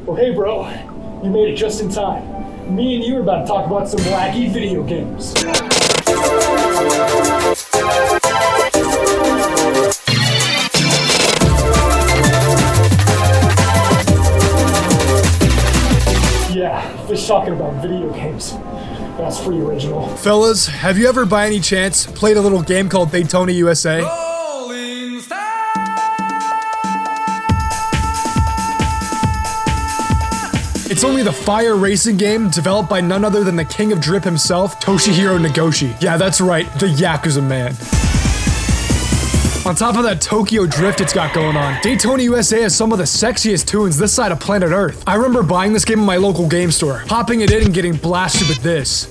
Oh hey bro, you made it just in time. Me and you are about to talk about some wacky video games. Yeah, fish talking about video games. That's pretty original. Fellas, have you ever by any chance played a little game called Daytona USA? It's only the fire racing game developed by none other than the king of drip himself, Toshihiro Nagoshi. Yeah, that's right, the Yakuza man. On top of that Tokyo drift it's got going on, Daytona USA has some of the sexiest tunes this side of planet Earth. I remember buying this game in my local game store, popping it in and getting blasted with this.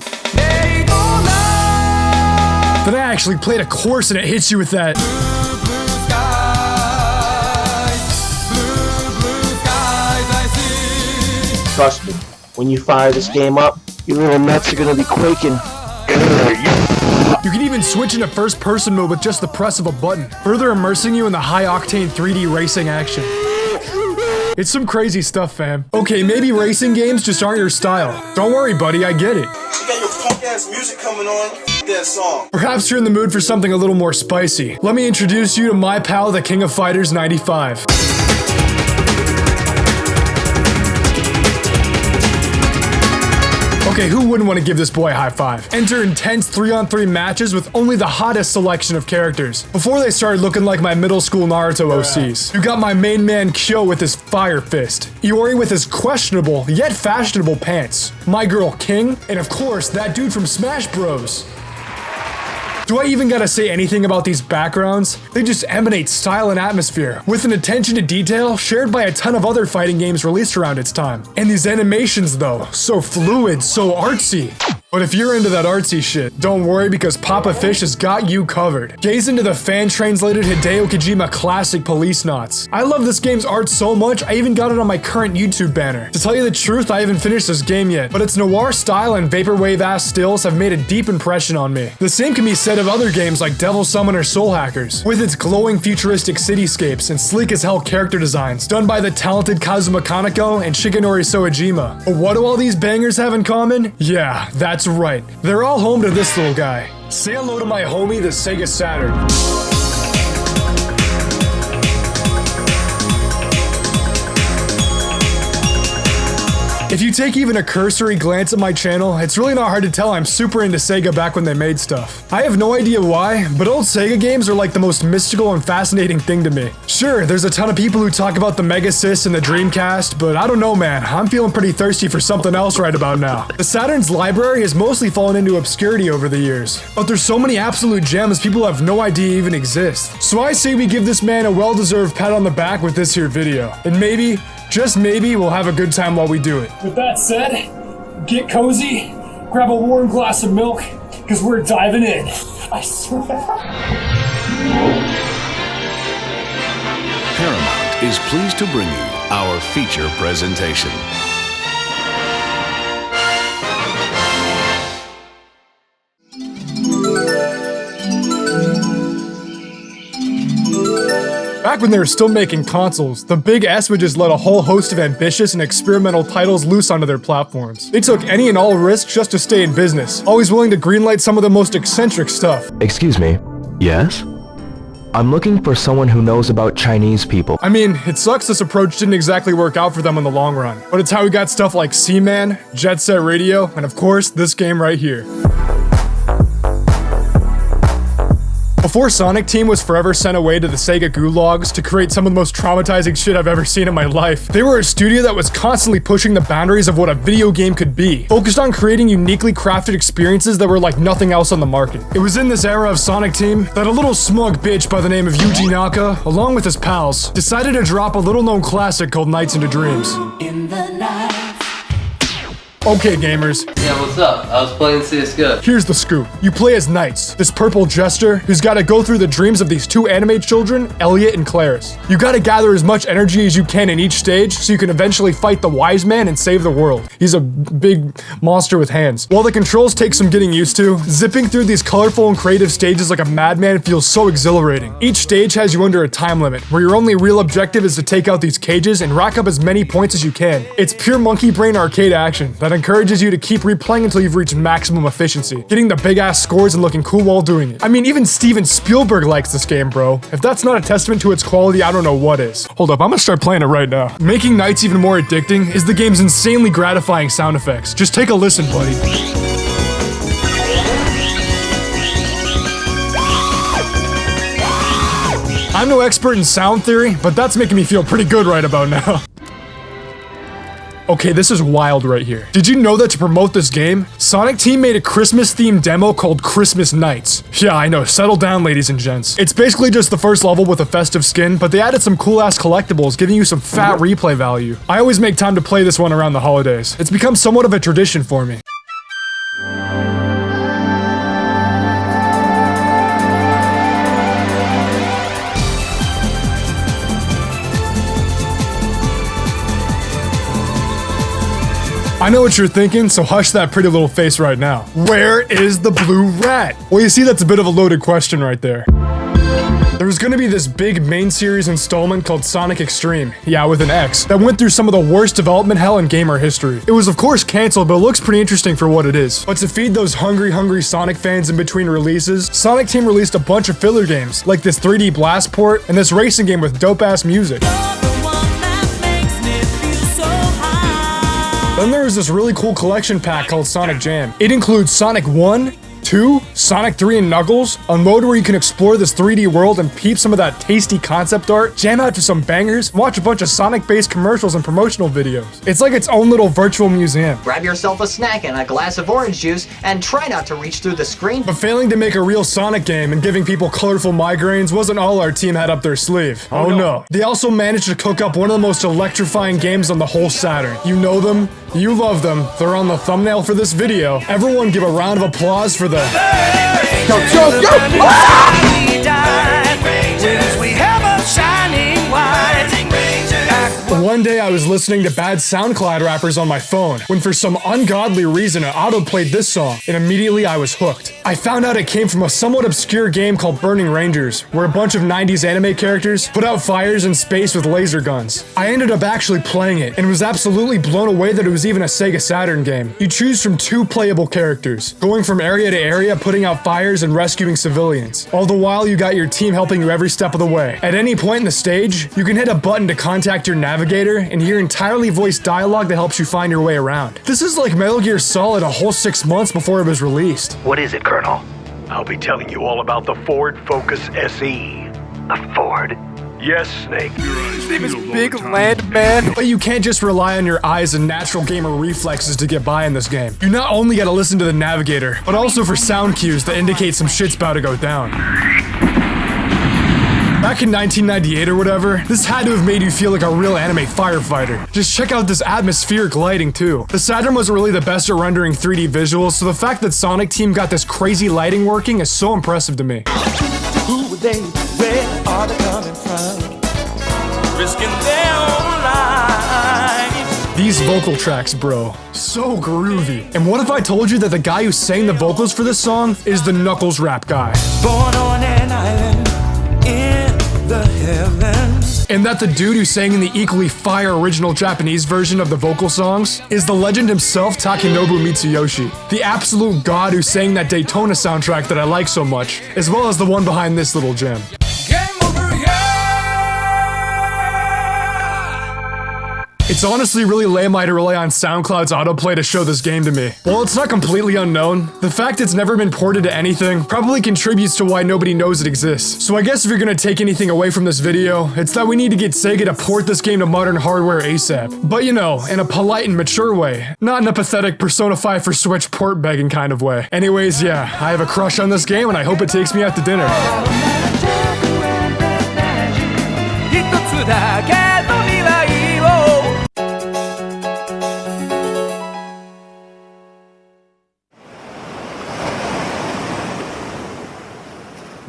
Then I actually played a course and it hits you with that. Trust me, when you fire this game up, your little nuts are gonna be quaking. You can even switch into first-person mode with just the press of a button, further immersing you in the high-octane 3D racing action. It's some crazy stuff, fam. Okay, maybe racing games just aren't your style. Don't worry, buddy, I get it. You got your punk-ass music coming on, that song. Perhaps you're in the mood for something a little more spicy. Let me introduce you to my pal, the King of Fighters 95. Okay, who wouldn't want to give this boy a high five? Enter intense 3-on-3 matches with only the hottest selection of characters. Before they started looking like my middle school Naruto OCs. You got my main man Kyo with his fire fist, Iori with his questionable yet fashionable pants, my girl King, and of course that dude from Smash Bros. Do I even gotta say anything about these backgrounds? They just emanate style and atmosphere, with an attention to detail shared by a ton of other fighting games released around its time. And these animations though, so fluid, so artsy. But if you're into that artsy shit, don't worry because Papa Fish has got you covered. Gaze into the fan-translated Hideo Kojima classic Police Knots. I love this game's art so much, I even got it on my current YouTube banner. To tell you the truth, I haven't finished this game yet, but its noir style and vaporwave-ass stills have made a deep impression on me. The same can be said of other games like Devil Summoner Soul Hackers, with its glowing futuristic cityscapes and sleek-as-hell character designs, done by the talented Kazuma Kaneko and Shigenori Soejima. But what do all these bangers have in common? Yeah, that's right. They're all home to this little guy. Say hello to my homie, the Sega Saturn. If you take even a cursory glance at my channel, it's really not hard to tell I'm super into Sega back when they made stuff. I have no idea why, but old Sega games are like the most mystical and fascinating thing to me. Sure, there's a ton of people who talk about the Mega Sys and the Dreamcast, but I don't know man, I'm feeling pretty thirsty for something else right about now. The Saturn's library has mostly fallen into obscurity over the years, but there's so many absolute gems people have no idea even exist. So I say we give this man a well-deserved pat on the back with this here video, and maybe, just maybe, we'll have a good time while we do it. With that said, get cozy, grab a warm glass of milk, because we're diving in. I swear. Paramount is pleased to bring you our feature presentation. Back when they were still making consoles, the Big S would just let a whole host of ambitious and experimental titles loose onto their platforms. They took any and all risks just to stay in business, always willing to greenlight some of the most eccentric stuff. Excuse me. Yes? I'm looking for someone who knows about Chinese people. I mean, it sucks this approach didn't exactly work out for them in the long run, but it's how we got stuff like Seaman, Jet Set Radio, and of course, this game right here. Before Sonic Team was forever sent away to the Sega gulags to create some of the most traumatizing shit I've ever seen in my life, they were a studio that was constantly pushing the boundaries of what a video game could be, focused on creating uniquely crafted experiences that were like nothing else on the market. It was in this era of Sonic Team that a little smug bitch by the name of Yuji Naka, along with his pals, decided to drop a little-known classic called Nights into Dreams. In the night, Okay, gamers. Yeah, what's up? I was playing CSGO. Here's the scoop. You play as Knights, this purple jester who's gotta go through the dreams of these two anime children, Elliot and Claris. You gotta gather as much energy as you can in each stage so you can eventually fight the wise man and save the world. He's a big monster with hands. While the controls take some getting used to, zipping through these colorful and creative stages like a madman feels so exhilarating. Each stage has you under a time limit, where your only real objective is to take out these cages and rack up as many points as you can. It's pure monkey brain arcade action that encourages you to keep replaying until you've reached maximum efficiency, getting the big ass scores and looking cool while doing it. I mean, even Steven Spielberg likes this game, bro. If that's not a testament to its quality, I don't know what is. Hold up, I'm gonna start playing it right now. Making Knights even more addicting is the game's insanely gratifying sound effects. Just take a listen, buddy. I'm no expert in sound theory, but that's making me feel pretty good right about now. Okay, this is wild right here. Did you know that to promote this game, Sonic Team made a Christmas-themed demo called Christmas Nights? Yeah, I know, settle down, ladies and gents. It's basically just the first level with a festive skin, but they added some cool-ass collectibles, giving you some fat replay value. I always make time to play this one around the holidays. It's become somewhat of a tradition for me. I know what you're thinking, so hush that pretty little face right now. Where is the blue rat? Well, you see, that's a bit of a loaded question right there. There's gonna be this big main series installment called Sonic Extreme, yeah, with an X, that went through some of the worst development hell in gamer history. It was of course canceled, but it looks pretty interesting for what it is. But to feed those hungry Sonic fans in between releases, Sonic Team released a bunch of filler games, like this 3D Blast port and this racing game with dope-ass music. Then there was this really cool collection pack called Sonic Jam. It includes Sonic 1, 2, Sonic 3 and Knuckles, a mode where you can explore this 3D world and peep some of that tasty concept art, jam out to some bangers, and watch a bunch of Sonic-based commercials and promotional videos. It's like its own little virtual museum. Grab yourself a snack and a glass of orange juice, and try not to reach through the screen. But failing to make a real Sonic game and giving people colorful migraines wasn't all our team had up their sleeve. Oh no. They also managed to cook up one of the most electrifying games on the whole Saturn. You know them, you love them, they're on the thumbnail for this video. Everyone give a round of applause for the... One day I was listening to bad SoundCloud rappers on my phone, when for some ungodly reason it auto-played this song, and immediately I was hooked. I found out it came from a somewhat obscure game called Burning Rangers, where a bunch of 90s anime characters put out fires in space with laser guns. I ended up actually playing it, and was absolutely blown away that it was even a Sega Saturn game. You choose from 2 playable characters, going from area to area putting out fires and rescuing civilians. All the while you got your team helping you every step of the way. At any point in the stage, you can hit a button to contact your navigator and hear entirely voiced dialogue that helps you find your way around. This is like Metal Gear Solid a whole 6 months before it was released. What is it, Colonel? I'll be telling you all about the Ford Focus SE. A Ford? Yes, Snake. His name is Big Land Man. But you can't just rely on your eyes and natural gamer reflexes to get by in this game. You not only gotta listen to the navigator, but also for sound cues that indicate some shit's about to go down. Back in 1998 or whatever, this had to have made you feel like a real anime firefighter. Just check out this atmospheric lighting too. The Saturn wasn't really the best at rendering 3D visuals, so the fact that Sonic Team got this crazy lighting working is so impressive to me. Who are they? Where are they coming from? Risking their own lives. These vocal tracks, bro, so groovy. And what if I told you that the guy who sang the vocals for this song is the Knuckles rap guy? Born on an island in the heavens. And that the dude who sang in the equally fire original Japanese version of the vocal songs is the legend himself, Takenobu Mitsuyoshi, the absolute god who sang that Daytona soundtrack that I like so much, as well as the one behind this little gem. It's honestly really lame to rely on SoundCloud's autoplay to show this game to me. While it's not completely unknown, the fact it's never been ported to anything probably contributes to why nobody knows it exists. So I guess if you're gonna take anything away from this video, it's that we need to get Sega to port this game to modern hardware ASAP. But you know, in a polite and mature way, not in a pathetic Persona 5 for Switch port begging kind of way. Anyways, yeah, I have a crush on this game and I hope it takes me out to dinner. That だけの未来を Alright,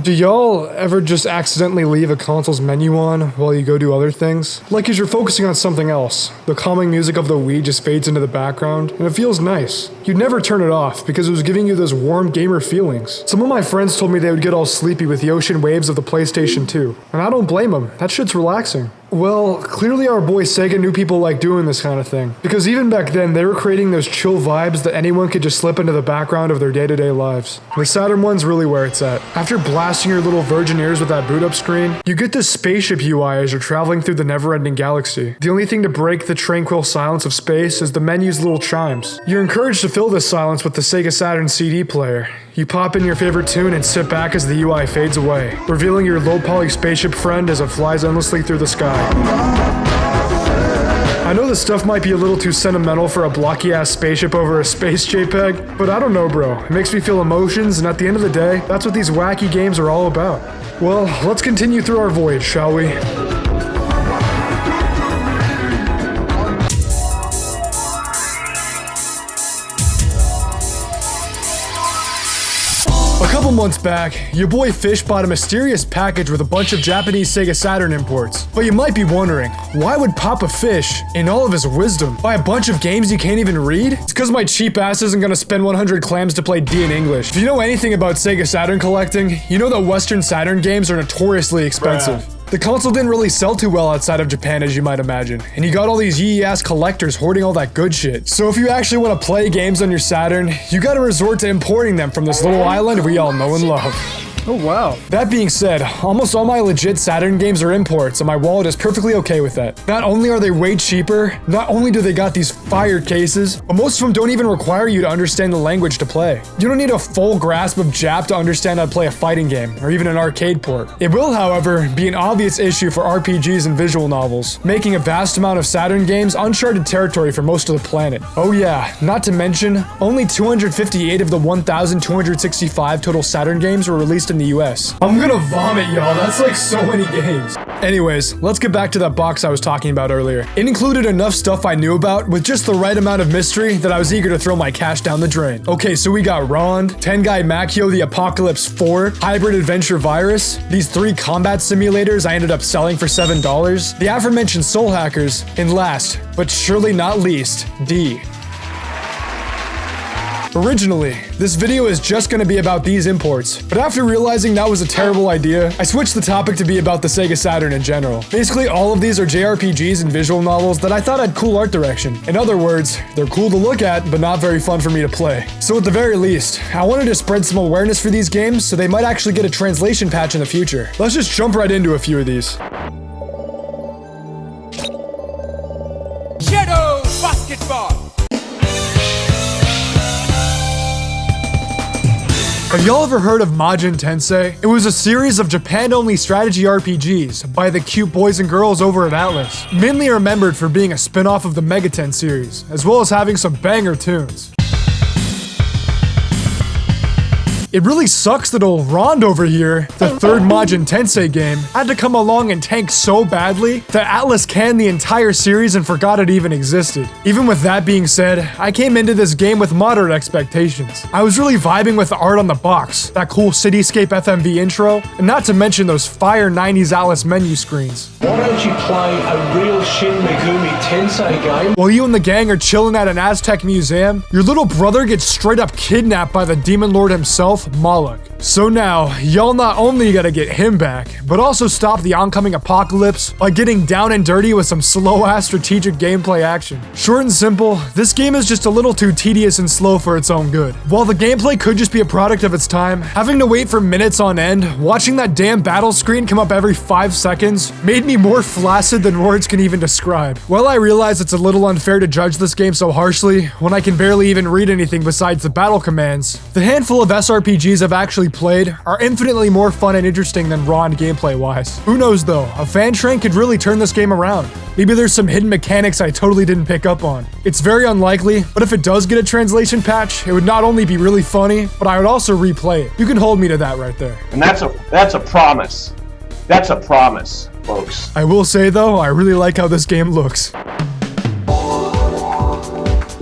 Do y'all ever just accidentally leave a console's menu on while you go do other things? Like as you're focusing on something else, the calming music of the Wii just fades into the background, and it feels nice. You'd never turn it off because it was giving you those warm gamer feelings. Some of my friends told me they would get all sleepy with the ocean waves of the PlayStation 2, and I don't blame them. That shit's relaxing. Well, clearly our boy Sega knew people like doing this kind of thing, because even back then they were creating those chill vibes that anyone could just slip into the background of their day-to-day lives. The Saturn one's really where it's at. After blasting your little virgin ears with that boot-up screen, you get this spaceship UI as you're traveling through the never-ending galaxy. The only thing to break the tranquil silence of space is the menu's little chimes. You're encouraged to fill this silence with the Sega Saturn CD player. You pop in your favorite tune and sit back as the UI fades away, revealing your low-poly spaceship friend as it flies endlessly through the sky. I know this stuff might be a little too sentimental for a blocky-ass spaceship over a space JPEG, but I don't know, bro. It makes me feel emotions, and at the end of the day, that's what these wacky games are all about. Well, let's continue through our voyage, shall we? A couple months back, your boy Fish bought a mysterious package with a bunch of Japanese Sega Saturn imports. But you might be wondering, why would Papa Fish, in all of his wisdom, buy a bunch of games you can't even read? It's because my cheap ass isn't gonna spend 100 clams to play D in English. If you know anything about Sega Saturn collecting, you know that Western Saturn games are notoriously expensive. The console didn't really sell too well outside of Japan, as you might imagine, and you got all these yee-ass collectors hoarding all that good shit. So if you actually want to play games on your Saturn, you gotta resort to importing them from this little island we all know and love. Oh wow. That being said, almost all my legit Saturn games are imports, and my wallet is perfectly okay with that. Not only are they way cheaper, not only do they got these fire cases, but most of them don't even require you to understand the language to play. You don't need a full grasp of Jap to understand how to play a fighting game, or even an arcade port. It will, however, be an obvious issue for RPGs and visual novels, making a vast amount of Saturn games uncharted territory for most of the planet. Oh yeah, not to mention, only 258 of the 1,265 total Saturn games were released in the US. I'm gonna vomit, y'all. That's like so many games. Anyways, let's get back to that box I was talking about earlier. It included enough stuff I knew about with just the right amount of mystery that I was eager to throw my cash down the drain. Okay, so we got Rond, Tengai Makyo the Apocalypse 4, Hybrid Adventure Virus, these 3 combat simulators I ended up selling for $7, the aforementioned Soul Hackers, and last, but surely not least, D. Originally, this video is just gonna be about these imports, but after realizing that was a terrible idea, I switched the topic to be about the Sega Saturn in general. Basically, all of these are JRPGs and visual novels that I thought had cool art direction. In other words, they're cool to look at, but not very fun for me to play. So at the very least, I wanted to spread some awareness for these games so they might actually get a translation patch in the future. Let's just jump right into a few of these. Shadow Basketball. Have y'all ever heard of Majin Tensei? It was a series of Japan-only strategy RPGs by the cute boys and girls over at Atlas, mainly remembered for being a spin-off of the Megaten series, as well as having some banger tunes. It really sucks that old Rond over here, the third Majin Tensei game, had to come along and tank so badly that Atlas canned the entire series and forgot it even existed. Even with that being said, I came into this game with moderate expectations. I was really vibing with the art on the box, that cool Cityscape FMV intro, and not to mention those fire 90s Atlas menu screens. Why don't you play a real Shin Megumi Tensei game? While you and the gang are chilling at an Aztec museum, your little brother gets straight up kidnapped by the demon lord himself, Moloch. So now, y'all not only gotta get him back, but also stop the oncoming apocalypse by getting down and dirty with some slow-ass strategic gameplay action. Short and simple, this game is just a little too tedious and slow for its own good. While the gameplay could just be a product of its time, having to wait for minutes on end, watching that damn battle screen come up every 5 seconds, made me more flaccid than words can even describe. While I realize it's a little unfair to judge this game so harshly, when I can barely even read anything besides the battle commands, the handful of SRPGs I've actually played are infinitely more fun and interesting than Rond gameplay-wise. Who knows though, a fan train could really turn this game around. Maybe there's some hidden mechanics I totally didn't pick up on. It's very unlikely, but if it does get a translation patch, it would not only be really funny, but I would also replay it. You can hold me to that right there. And that's a promise. That's a promise, folks. I will say though, I really like how this game looks.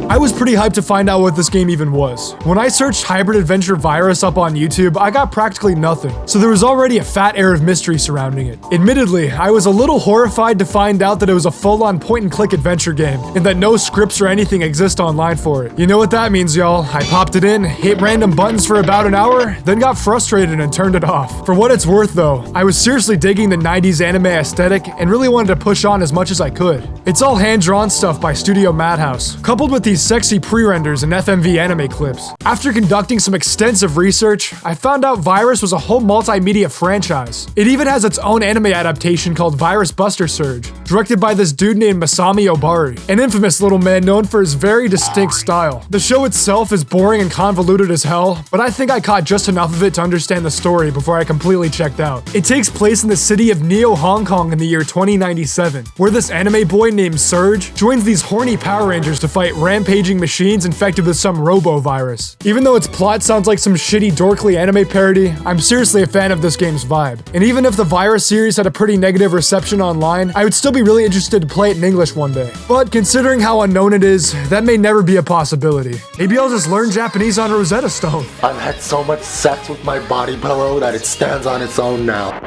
I was pretty hyped to find out what this game even was. When I searched Hybrid Adventure Virus up on YouTube, I got practically nothing, so there was already a fat air of mystery surrounding it. Admittedly, I was a little horrified to find out that it was a full-on point-and-click adventure game, and that no scripts or anything exist online for it. You know what that means, y'all. I popped it in, hit random buttons for about an hour, then got frustrated and turned it off. For what it's worth though, I was seriously digging the 90s anime aesthetic and really wanted to push on as much as I could. It's all hand-drawn stuff by Studio Madhouse, coupled with these sexy pre-renders and FMV anime clips. After conducting some extensive research, I found out Virus was a whole multimedia franchise. It even has its own anime adaptation called Virus Buster Surge, directed by this dude named Masami Obari, an infamous little man known for his very distinct style. The show itself is boring and convoluted as hell, but I think I caught just enough of it to understand the story before I completely checked out. It takes place in the city of Neo, Hong Kong in the year 2097, where this anime boy named Surge joins these horny Power Rangers to fight rampaging machines infected with some robo-virus. Even though its plot sounds like some shitty dorkly anime parody, I'm seriously a fan of this game's vibe. And even if the Virus series had a pretty negative reception online, I would still be really interested to play it in English one day. But considering how unknown it is, that may never be a possibility. Maybe I'll just learn Japanese on Rosetta Stone. I've had so much sex with my body pillow that it stands on its own now.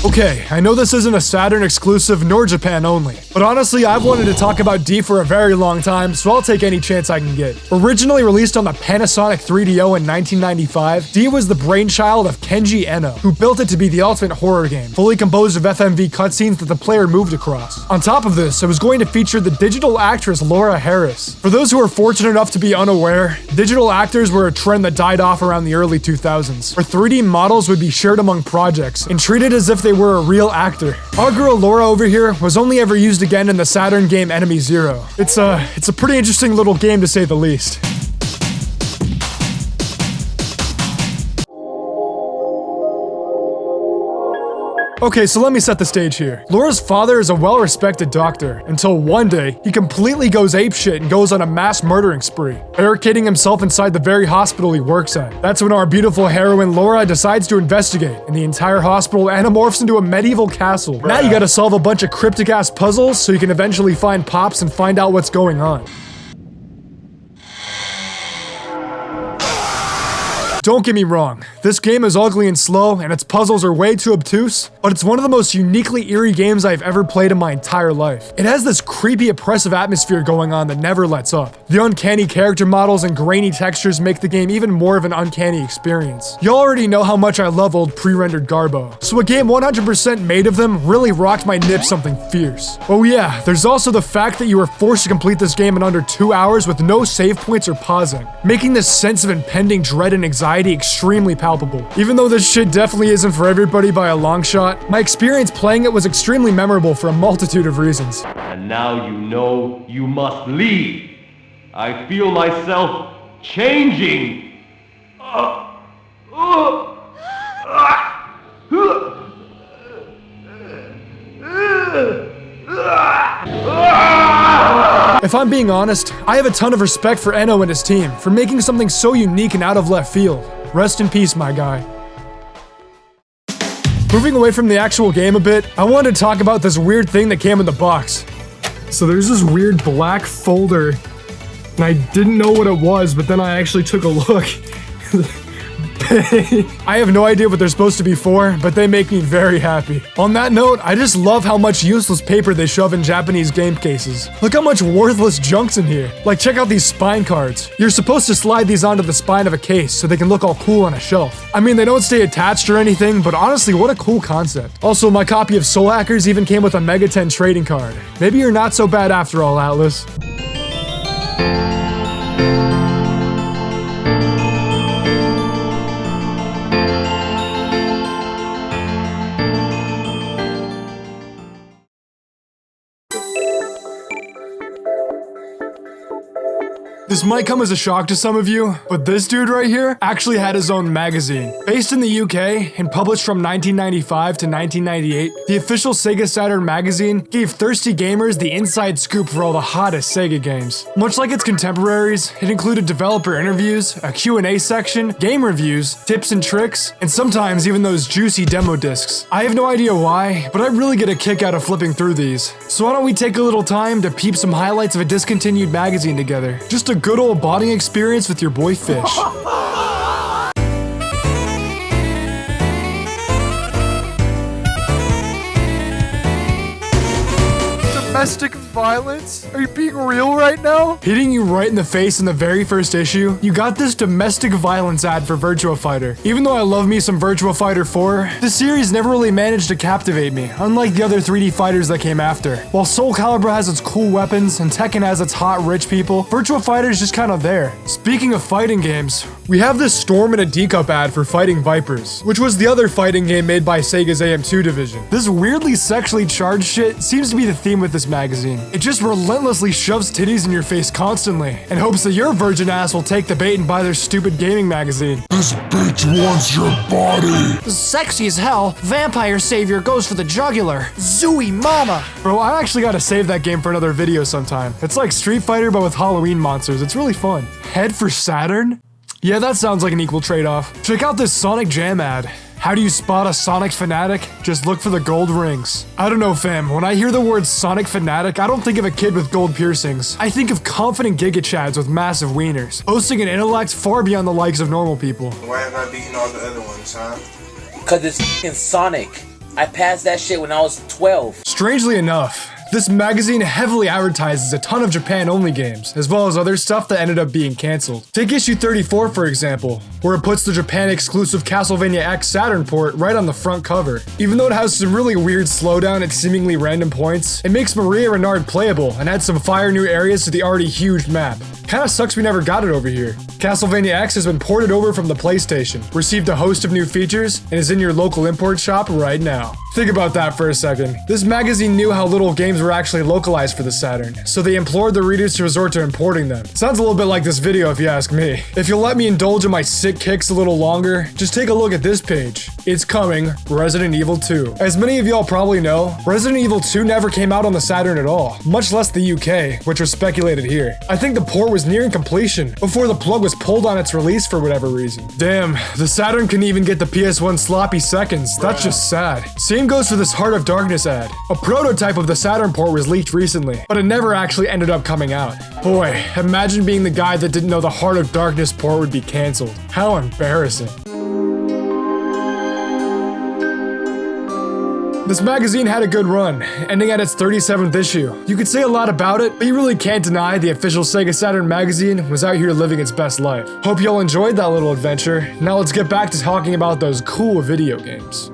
Okay, I know this isn't a Saturn exclusive nor Japan only, but honestly I've wanted to talk about D for a very long time, so I'll take any chance I can get. Originally released on the Panasonic 3DO in 1995, D was the brainchild of Kenji Eno, who built it to be the ultimate horror game, fully composed of FMV cutscenes that the player moved across. On top of this, it was going to feature the digital actress Laura Harris. For those who are fortunate enough to be unaware, digital actors were a trend that died off around the early 2000s, where 3D models would be shared among projects and treated as if they were a real actor. Our girl Laura over here was only ever used again in the Saturn game Enemy Zero. It's a pretty interesting little game to say the least. Okay, so let me set the stage here. Laura's father is a well-respected doctor, until one day, he completely goes apeshit and goes on a mass murdering spree, barricading himself inside the very hospital he works at. That's when our beautiful heroine Laura decides to investigate, and the entire hospital anamorphs into a medieval castle. Now you gotta solve a bunch of cryptic-ass puzzles so you can eventually find Pops and find out what's going on. Don't get me wrong, this game is ugly and slow, and its puzzles are way too obtuse, but it's one of the most uniquely eerie games I've ever played in my entire life. It has this creepy, oppressive atmosphere going on that never lets up. The uncanny character models and grainy textures make the game even more of an uncanny experience. You already know how much I love old pre-rendered Garbo, so a game 100% made of them really rocked my nips something fierce. Oh yeah, there's also the fact that you were forced to complete this game in under 2 hours with no save points or pausing, making this sense of impending dread and anxiety extremely palpable. Even though this shit definitely isn't for everybody by a long shot, my experience playing it was extremely memorable for a multitude of reasons. And now you know you must leave. I feel myself changing. If I'm being honest, I have a ton of respect for Eno and his team for making something so unique and out of left field. Rest in peace, my guy. Moving away from the actual game a bit, I wanted to talk about this weird thing that came in the box. So there's this weird black folder, and I didn't know what it was, but then I actually took a look. I have no idea what they're supposed to be for, but they make me very happy. On that note, I just love how much useless paper they shove in Japanese game cases. Look how much worthless junk's in here. Like, check out these spine cards. You're supposed to slide these onto the spine of a case so they can look all cool on a shelf. I mean, they don't stay attached or anything, but honestly, what a cool concept. Also, my copy of Soul Hackers even came with a Mega 10 trading card. Maybe you're not so bad after all, Atlas. This might come as a shock to some of you, but this dude right here actually had his own magazine. Based in the UK and published from 1995 to 1998, the official Sega Saturn magazine gave thirsty gamers the inside scoop for all the hottest Sega games. Much like its contemporaries, it included developer interviews, a Q&A section, game reviews, tips and tricks, and sometimes even those juicy demo discs. I have no idea why, but I really get a kick out of flipping through these. So why don't we take a little time to peep some highlights of a discontinued magazine together. Just a good old bonding experience with your boy Fish. Domestic violence? Are you being real right now? Hitting you right in the face in the very first issue, you got this domestic violence ad for Virtua Fighter. Even though I love me some Virtua Fighter 4, the series never really managed to captivate me, unlike the other 3D fighters that came after. While Soul Calibur has its cool weapons and Tekken has its hot rich people, Virtua Fighter is just kind of there. Speaking of fighting games, we have this Storm and a D-Cup ad for Fighting Vipers, which was the other fighting game made by Sega's AM2 division. This weirdly sexually charged shit seems to be the theme with this magazine. It just relentlessly shoves titties in your face constantly and hopes that your virgin ass will take the bait and buy their stupid gaming magazine. This bitch wants your body. Sexy as hell, vampire savior goes for the jugular. Zooey mama. Bro, I actually gotta save that game for another video sometime. It's like Street Fighter but with Halloween monsters. It's really fun. Head for Saturn? Yeah, that sounds like an equal trade-off. Check out this Sonic Jam ad. How do you spot a Sonic fanatic? Just look for the gold rings. I don't know, fam. When I hear the word Sonic fanatic, I don't think of a kid with gold piercings. I think of confident giga-chads with massive wieners, boasting an intellect far beyond the likes of normal people. Why have I beaten all the other ones, huh? Cause it's f***ing Sonic. I passed that shit when I was 12. Strangely enough, this magazine heavily advertises a ton of Japan-only games, as well as other stuff that ended up being cancelled. Take issue 34, for example, where it puts the Japan-exclusive Castlevania X Saturn port right on the front cover. Even though it has some really weird slowdown at seemingly random points, it makes Maria Renard playable and adds some fire new areas to the already huge map. Kinda sucks we never got it over here. Castlevania X has been ported over from the PlayStation, received a host of new features, and is in your local import shop right now. Think about that for a second. This magazine knew how little games were actually localized for the Saturn, so they implored the readers to resort to importing them. Sounds a little bit like this video if you ask me. If you'll let me indulge in my sick kicks a little longer, just take a look at this page. It's coming, Resident Evil 2. As many of y'all probably know, Resident Evil 2 never came out on the Saturn at all, much less the UK, which was speculated here. I think the port was nearing completion before the plug was pulled on its release for whatever reason. Damn, the Saturn couldn't even get the PS1 sloppy seconds. That's just sad. Same goes for this Heart of Darkness ad. A prototype of the Saturn port was leaked recently, but it never actually ended up coming out. Boy, imagine being the guy that didn't know the Heart of Darkness port would be cancelled. How embarrassing. This magazine had a good run, ending at its 37th issue. You could say a lot about it, but you really can't deny the official Sega Saturn magazine was out here living its best life. Hope y'all enjoyed that little adventure. Now let's get back to talking about those cool video games.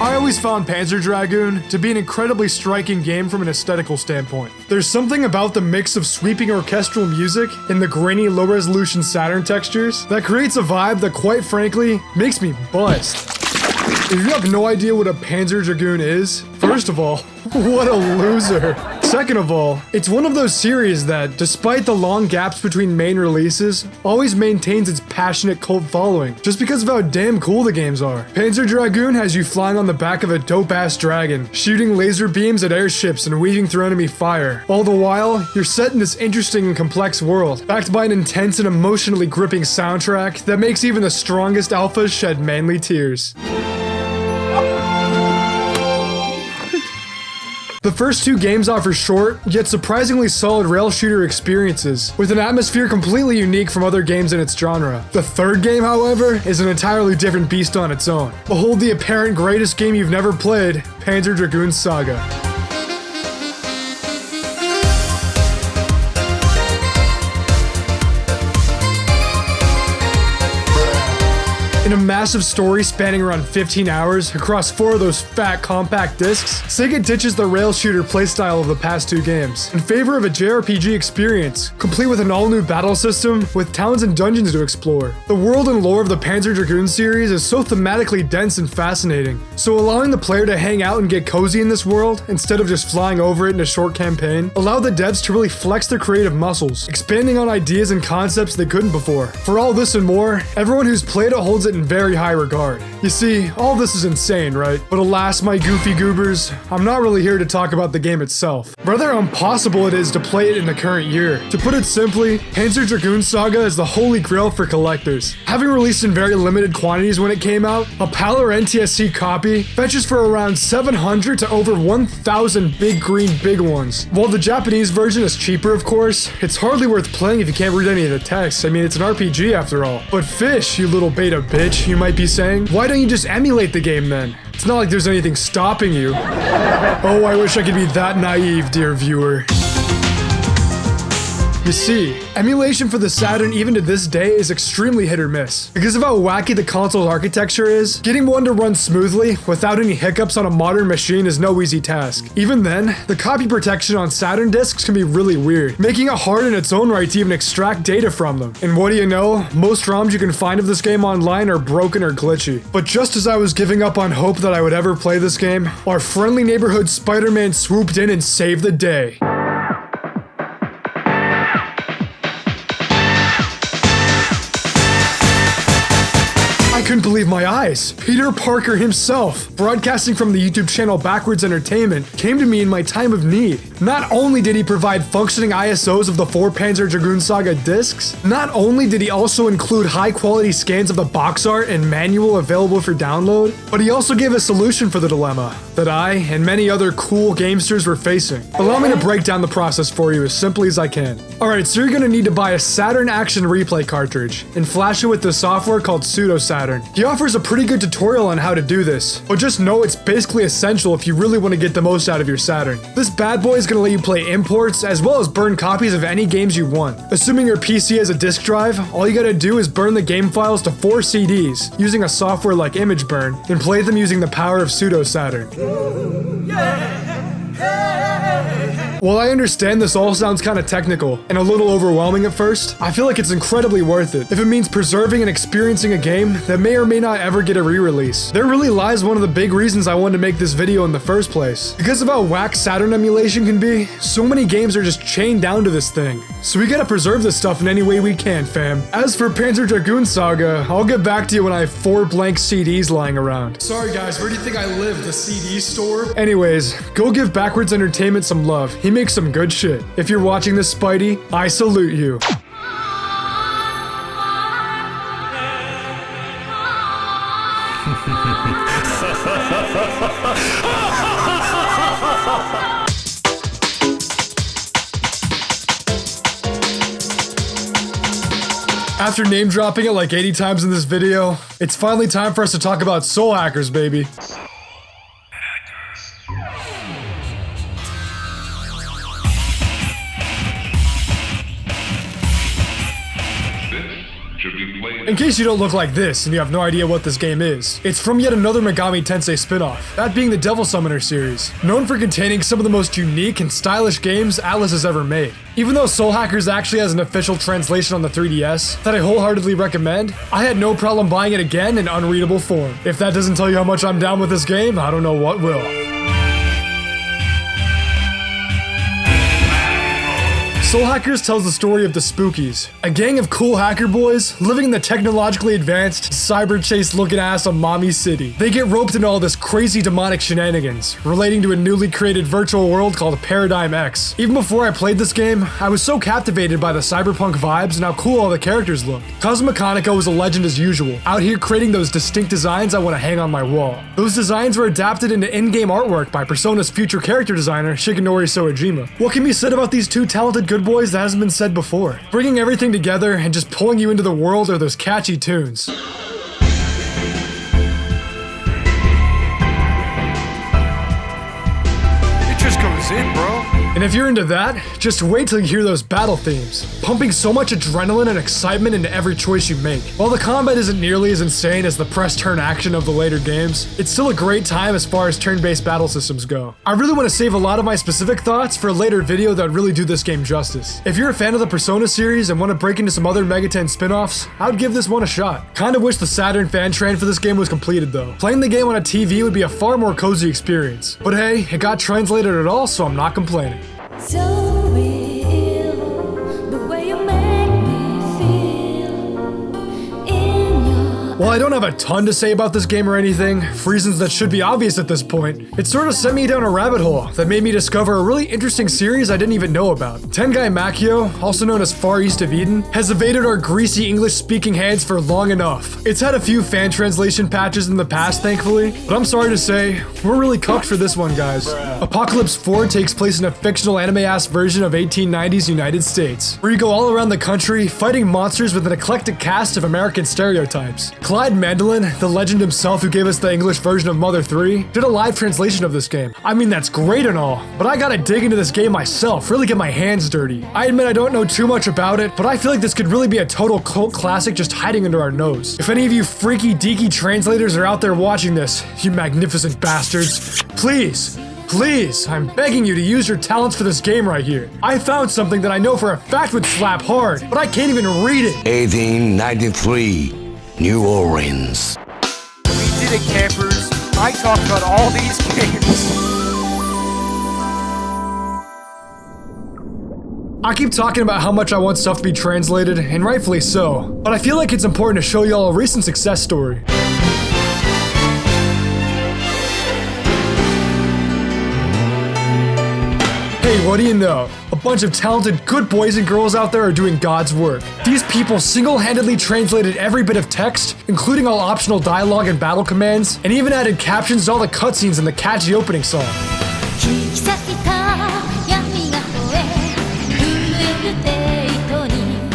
I always found Panzer Dragoon to be an incredibly striking game from an aesthetical standpoint. There's something about the mix of sweeping orchestral music and the grainy low-resolution Saturn textures that creates a vibe that, quite frankly, makes me buzzed. If you have no idea what a Panzer Dragoon is, first of all, what a loser. Second of all, it's one of those series that, despite the long gaps between main releases, always maintains its passionate cult following, just because of how damn cool the games are. Panzer Dragoon has you flying on the back of a dope-ass dragon, shooting laser beams at airships and weaving through enemy fire. All the while, you're set in this interesting and complex world, backed by an intense and emotionally gripping soundtrack that makes even the strongest alphas shed manly tears. The first two games offer short, yet surprisingly solid rail shooter experiences, with an atmosphere completely unique from other games in its genre. The third game, however, is an entirely different beast on its own. Behold the apparent greatest game you've never played, Panzer Dragoon Saga. In a massive story spanning around 15 hours across 4 of those fat compact discs, Sega ditches the rail shooter playstyle of the past 2 games in favor of a JRPG experience, complete with an all-new battle system with towns and dungeons to explore. The world and lore of the Panzer Dragoon series is so thematically dense and fascinating, so allowing the player to hang out and get cozy in this world instead of just flying over it in a short campaign allowed the devs to really flex their creative muscles, expanding on ideas and concepts they couldn't before. For all this and more, everyone who's played it holds it in very high regard. You see, all this is insane, right? But alas, my goofy goobers, I'm not really here to talk about the game itself, rather how impossible it is to play it in the current year. To put it simply, Panzer Dragoon Saga is the holy grail for collectors. Having released in very limited quantities when it came out, a PAL or NTSC copy fetches for around 700 to over 1,000 big green big ones. While the Japanese version is cheaper, of course, it's hardly worth playing if you can't read any of the text. I mean, it's an RPG after all. But fish, you little beta bitch, you might be saying. Why don't you just emulate the game then? It's not like there's anything stopping you. Oh, I wish I could be that naive, dear viewer. You see, emulation for the Saturn even to this day is extremely hit or miss. Because of how wacky the console's architecture is, getting one to run smoothly without any hiccups on a modern machine is no easy task. Even then, the copy protection on Saturn discs can be really weird, making it hard in its own right to even extract data from them. And what do you know? Most ROMs you can find of this game online are broken or glitchy. But just as I was giving up on hope that I would ever play this game, our friendly neighborhood Spider-Man swooped in and saved the day. I couldn't believe my eyes. Peter Parker himself, broadcasting from the YouTube channel Backwards Entertainment, came to me in my time of need. Not only did he provide functioning ISOs of the 4 Panzer Dragoon Saga discs, not only did he also include high-quality scans of the box art and manual available for download, but he also gave a solution for the dilemma that I and many other cool gamesters were facing. Allow me to break down the process for you as simply as I can. Alright, so you're gonna need to buy a Saturn Action Replay cartridge and flash it with the software called Saturn. He offers a pretty good tutorial on how to do this, but just know it's basically essential if you really want to get the most out of your Saturn. This bad boy is going to let you play imports as well as burn copies of any games you want. Assuming your PC has a disk drive, all you gotta do is burn the game files to 4 CDs using a software like Image Burn and play them using the power of Saturn. While I understand this all sounds kind of technical and a little overwhelming at first, I feel like it's incredibly worth it if it means preserving and experiencing a game that may or may not ever get a re-release. There really lies one of the big reasons I wanted to make this video in the first place. Because of how whack Saturn emulation can be, so many games are just chained down to this thing. So we gotta preserve this stuff in any way we can, fam. As for Panzer Dragoon Saga, I'll get back to you when I have 4 blank CDs lying around. Sorry guys, where do you think I live? The CD store? Anyways, go give Backwards Entertainment some love. He makes some good shit. If you're watching this, Spidey, I salute you. After name dropping it like 80 times in this video, it's finally time for us to talk about Soul Hackers, baby. In case you don't look like this and you have no idea what this game is, it's from yet another Megami Tensei spin-off, that being the Devil Summoner series, known for containing some of the most unique and stylish games Atlas has ever made. Even though Soul Hackers actually has an official translation on the 3DS that I wholeheartedly recommend, I had no problem buying it again in unreadable form. If that doesn't tell you how much I'm down with this game, I don't know what will. Soul Hackers tells the story of the Spookies, a gang of cool hacker boys living in the technologically advanced, cyber-chase-looking ass of Mommy City. They get roped into all this crazy demonic shenanigans relating to a newly created virtual world called Paradigm X. Even before I played this game, I was so captivated by the cyberpunk vibes and how cool all the characters looked. Cosmeconica was a legend as usual, out here creating those distinct designs I want to hang on my wall. Those designs were adapted into in-game artwork by Persona's future character designer, Shigenori Soejima. What can be said about these two talented good boys that hasn't been said before? Bringing everything together and just pulling you into the world are those catchy tunes. It just goes in, bro. And if you're into that, just wait till you hear those battle themes, pumping so much adrenaline and excitement into every choice you make. While the combat isn't nearly as insane as the press-turn action of the later games, it's still a great time as far as turn-based battle systems go. I really want to save a lot of my specific thoughts for a later video that would really do this game justice. If you're a fan of the Persona series and want to break into some other Mega 10 spin-offs, I would give this one a shot. Kinda wish the Saturn fan train for this game was completed though. Playing the game on a TV would be a far more cozy experience. But hey, it got translated at all, so I'm not complaining. So real, the way you make me feel in your... While I don't have a ton to say about this game or anything, for reasons that should be obvious at this point, it sort of sent me down a rabbit hole that made me discover a really interesting series I didn't even know about. Tengai Makio, also known as Far East of Eden, has evaded our greasy English-speaking hands for long enough. It's had a few fan translation patches in the past, thankfully, but I'm sorry to say, we're really cooked for this one, guys. Apocalypse 4 takes place in a fictional anime-ass version of 1890s United States, where you go all around the country fighting monsters with an eclectic cast of American stereotypes. Clyde Mandolin, the legend himself who gave us the English version of Mother 3, did a live translation of this game. I mean, that's great and all, but I gotta dig into this game myself, really get my hands dirty. I admit I don't know too much about it, but I feel like this could really be a total cult classic just hiding under our nose. If any of you freaky deaky translators are out there watching this, you magnificent bastards, please, I'm begging you to use your talents for this game right here. I found something that I know for a fact would slap hard, but I can't even read it. 1893, New Orleans. We did it, campers. I talked about all these games. I keep talking about how much I want stuff to be translated, and rightfully so, but I feel like it's important to show y'all a recent success story. Hey, what do you know? A bunch of talented good boys and girls out there are doing God's work. These people single-handedly translated every bit of text, including all optional dialogue and battle commands, and even added captions to all the cutscenes in the catchy opening song.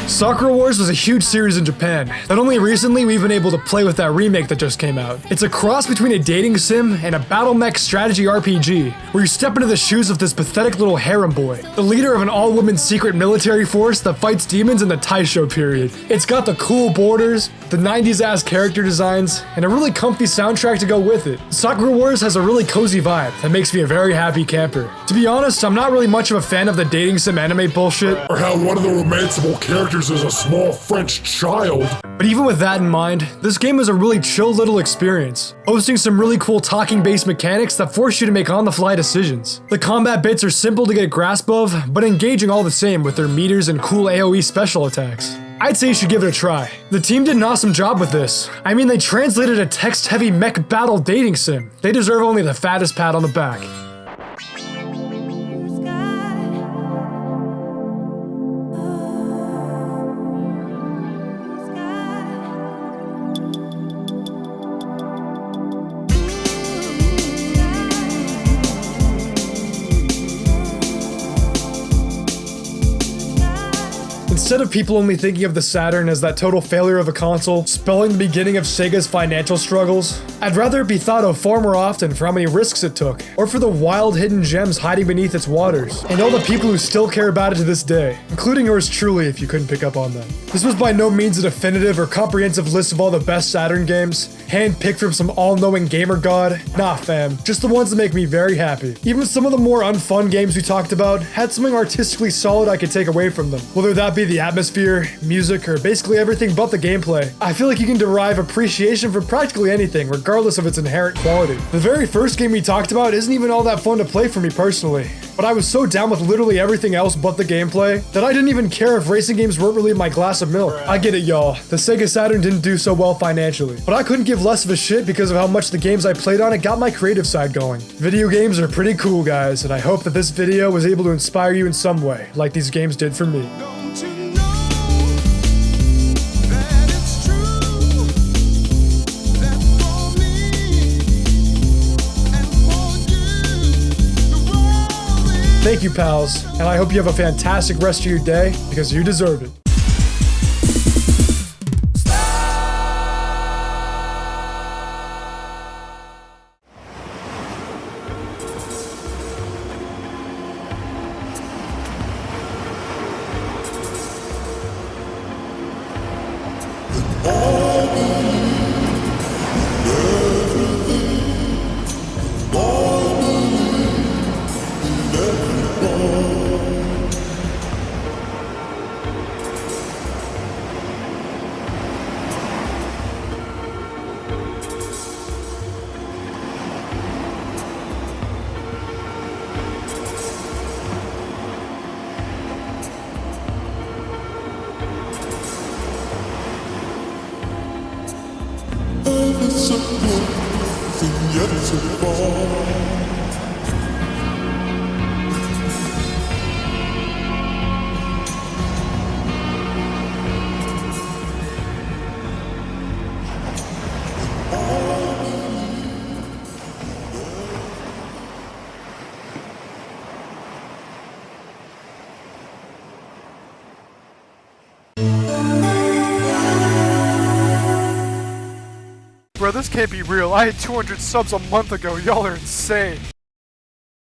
Sakura Wars was a huge series in Japan that only recently we've been able to play with that remake that just came out. It's a cross between a dating sim and a battle mech strategy RPG, where you step into the shoes of this pathetic little harem boy, the leader of an all-woman secret military force that fights demons in the Taisho period. It's got the cool borders, the 90s-ass character designs, and a really comfy soundtrack to go with it. Sakura Wars has a really cozy vibe that makes me a very happy camper. To be honest, I'm not really much of a fan of the dating sim anime bullshit, or how one of the romanceable characters is a small French child. But even with that in mind, this game is a really chill little experience, boasting some really cool talking-based mechanics that force you to make on-the-fly decisions. The combat bits are simple to get a grasp of, but engaging all the same with their meters and cool AoE special attacks. I'd say you should give it a try. The team did an awesome job with this. I mean, they translated a text-heavy mech battle dating sim. They deserve only the fattest pat on the back. Instead of people only thinking of the Saturn as that total failure of a console, spelling the beginning of Sega's financial struggles, I'd rather it be thought of far more often for how many risks it took, or for the wild hidden gems hiding beneath its waters, and all the people who still care about it to this day, including yours truly if you couldn't pick up on them. This was by no means a definitive or comprehensive list of all the best Saturn games, hand-picked from some all-knowing gamer god. Nah fam, just the ones that make me very happy. Even some of the more unfun games we talked about had something artistically solid I could take away from them, whether that be the atmosphere, music, or basically everything but the gameplay. I feel like you can derive appreciation from practically anything, regardless of its inherent quality. The very first game we talked about isn't even all that fun to play for me personally, but I was so down with literally everything else but the gameplay that I didn't even care if racing games weren't really my glass of milk. I get it, y'all. The Sega Saturn didn't do so well financially, but I couldn't give less of a shit because of how much the games I played on it got my creative side going. Video games are pretty cool, guys, and I hope that this video was able to inspire you in some way, like these games did for me. Thank you, pals, and I hope you have a fantastic rest of your day, because you deserve it. Bro, this can't be real. I had 200 subs a month ago. Y'all are insane.